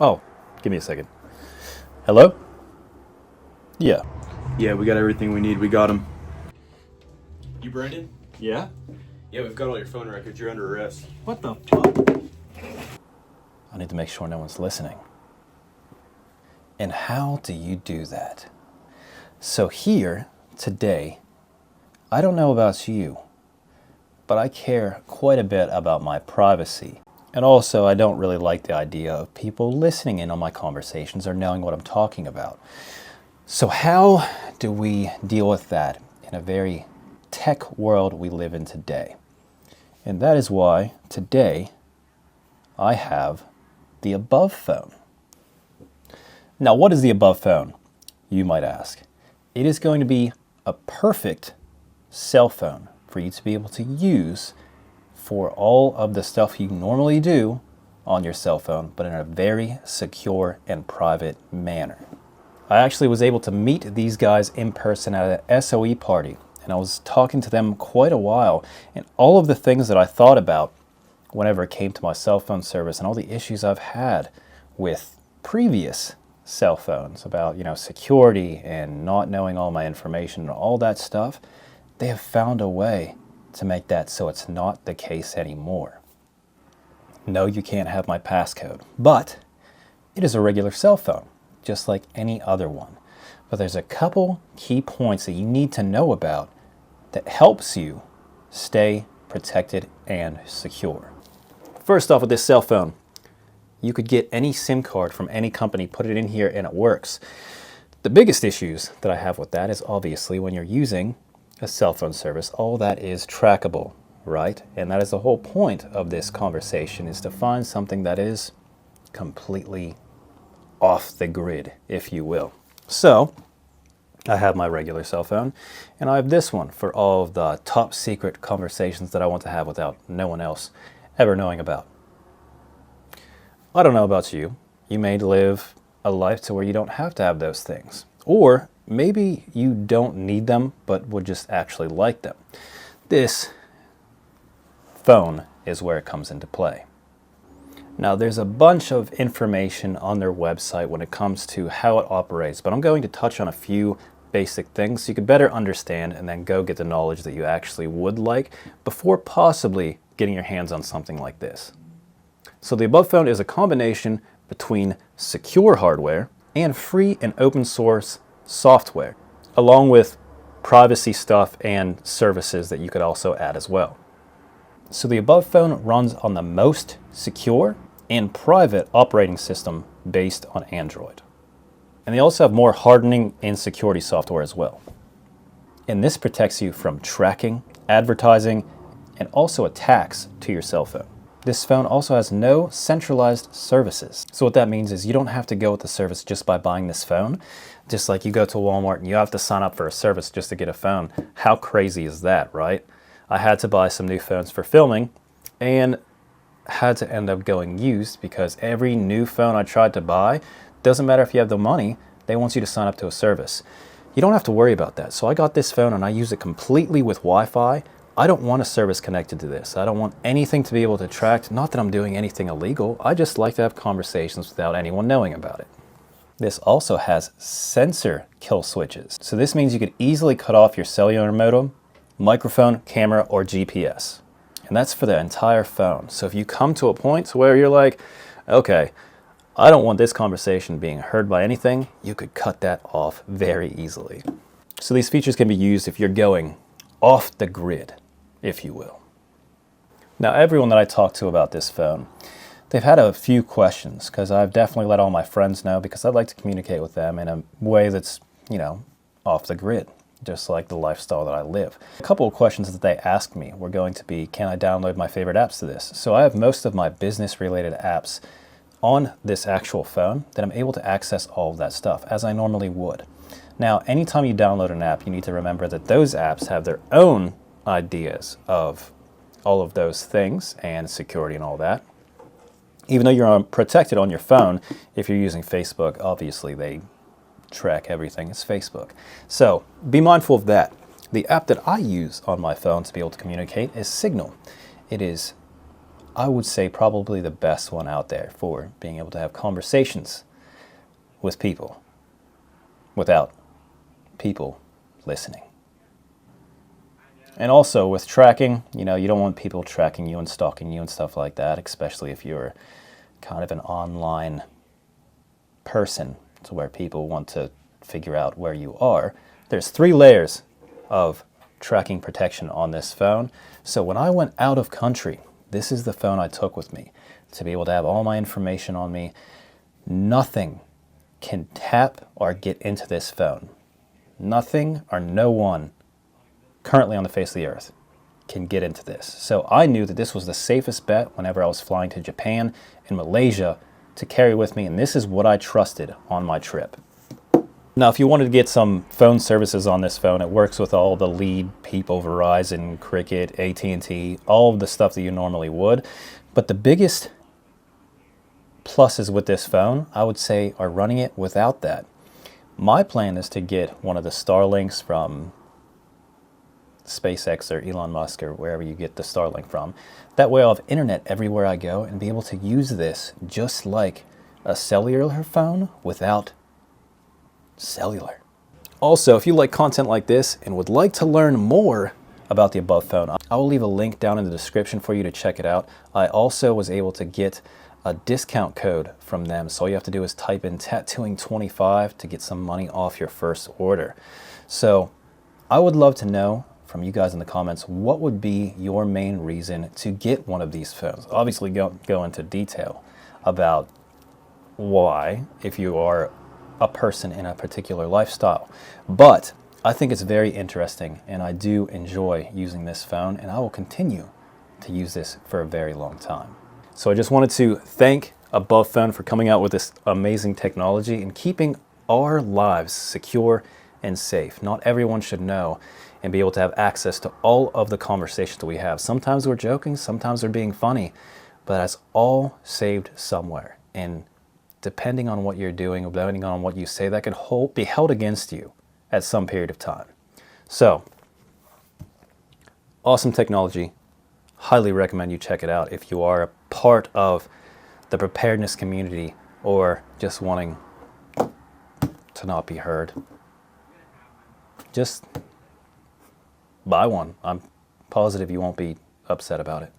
Oh, give me a second. Hello? Yeah. Yeah, we got everything we need. We got him. You Brandon? Yeah? Yeah, we've got all your phone records. You're under arrest. What the fuck? I need to make sure no one's listening. And how do you do that? So here, today, I don't know about you, but I care quite a bit about my privacy. And also, I don't really like the idea of people listening in on my conversations or knowing what I'm talking about. So how do we deal with that in a very tech world we live in today? And that is why today I have the Above phone. Now, what is the Above phone, you might ask? It is going to be a perfect cell phone for you to be able to use for all of the stuff you normally do on your cell phone, but in a very secure and private manner. I actually was able to meet these guys in person at an SOE party, and I was talking to them quite a while, and all of the things that I thought about whenever it came to my cell phone service and all the issues I've had with previous cell phones about, security and not knowing all my information and all that stuff, they have found a way to make that so it's not the case anymore. No, you can't have my passcode, but it is a regular cell phone, just like any other one. But there's a couple key points that you need to know about that helps you stay protected and secure. First off, with this cell phone, you could get any SIM card from any company, put it in here, and it works. The biggest issues that I have with that is obviously when you're using a cell phone service, all that is trackable, right? And that is the whole point of this conversation, is to find something that is completely off the grid, if you will. So I have my regular cell phone, and I have this one for all of the top secret conversations that I want to have without no one else ever knowing about. I don't know about you. You may live a life to where you don't have to have those things. Or maybe you don't need them, but would just actually like them. This phone is where it comes into play. Now, there's a bunch of information on their website when it comes to how it operates, but I'm going to touch on a few basic things so you can better understand and then go get the knowledge that you actually would like before possibly getting your hands on something like this. So the Above phone is a combination between secure hardware and free and open source software, along with privacy stuff and services that you could also add as well. So the Above phone runs on the most secure and private operating system based on Android. And they also have more hardening and security software as well. And this protects you from tracking, advertising, and also attacks to your cell phone. This phone also has no centralized services. So what that means is you don't have to go with the service just by buying this phone. Just like you go to Walmart and you have to sign up for a service just to get a phone. How crazy is that, right? I had to buy some new phones for filming and had to end up going used because every new phone I tried to buy, doesn't matter if you have the money, they want you to sign up to a service. You don't have to worry about that. So I got this phone and I use it completely with Wi-Fi. I don't want a service connected to this. I don't want anything to be able to track. Not that I'm doing anything illegal. I just like to have conversations without anyone knowing about it. This also has sensor kill switches. So this means you could easily cut off your cellular modem, microphone, camera, or GPS. And that's for the entire phone. So if you come to a point where you're like, okay, I don't want this conversation being heard by anything, you could cut that off very easily. So these features can be used if you're going off the grid, if you will. Now, everyone that I talked to about this phone, they've had a few questions because I've definitely let all my friends know because I'd like to communicate with them in a way that's, off the grid, just like the lifestyle that I live. A couple of questions that they asked me were going to be, can I download my favorite apps to this? So I have most of my business-related apps on this actual phone that I'm able to access all of that stuff as I normally would. Now, anytime you download an app, you need to remember that those apps have their own ideas of all of those things and security and all that. Even though you're protected on your phone, if you're using Facebook, obviously they track everything. It's Facebook. So be mindful of that. The app that I use on my phone to be able to communicate is Signal. It is I would say probably the best one out there for being able to have conversations with people without people listening. And also with tracking, you don't want people tracking you and stalking you and stuff like that, especially if you're kind of an online person to where people want to figure out where you are. There's 3 layers of tracking protection on this phone. So when I went out of country, this is the phone I took with me to be able to have all my information on me. Nothing can tap or get into this phone. Nothing or no one currently on the face of the earth can get into this. So I knew that this was the safest bet whenever I was flying to Japan and Malaysia to carry with me, and this is what I trusted on my trip. Now, if you wanted to get some phone services on this phone, it works with all the lead people, Verizon, Cricket, AT&T, all of the stuff that you normally would. But the biggest pluses with this phone, I would say, are running it without that. My plan is to get one of the Starlinks from SpaceX or Elon Musk or wherever you get the Starlink from. That way I'll have internet everywhere I go and be able to use this just like a cellular phone without cellular. Also, if you like content like this and would like to learn more about the above phone, I will leave a link down in the description for you to check it out. I also was able to get a discount code from them, so all you have to do is type in tattooing25 to get some money off your first order. So I would love to know from you guys in the comments, what would be your main reason to get one of these phones? Obviously go into detail about why, if you are a person in a particular lifestyle. But I think it's very interesting, and I do enjoy using this phone, and I will continue to use this for a very long time. So I just wanted to thank Above Phone for coming out with this amazing technology and keeping our lives secure and safe. Not everyone should know and be able to have access to all of the conversations that we have. Sometimes we're joking, sometimes we're being funny, but that's all saved somewhere. And depending on what you're doing, depending on what you say, that could be held against you at some period of time. So, awesome technology. Highly recommend you check it out if you are a part of the preparedness community or just wanting to not be heard. Just buy one. I'm positive you won't be upset about it.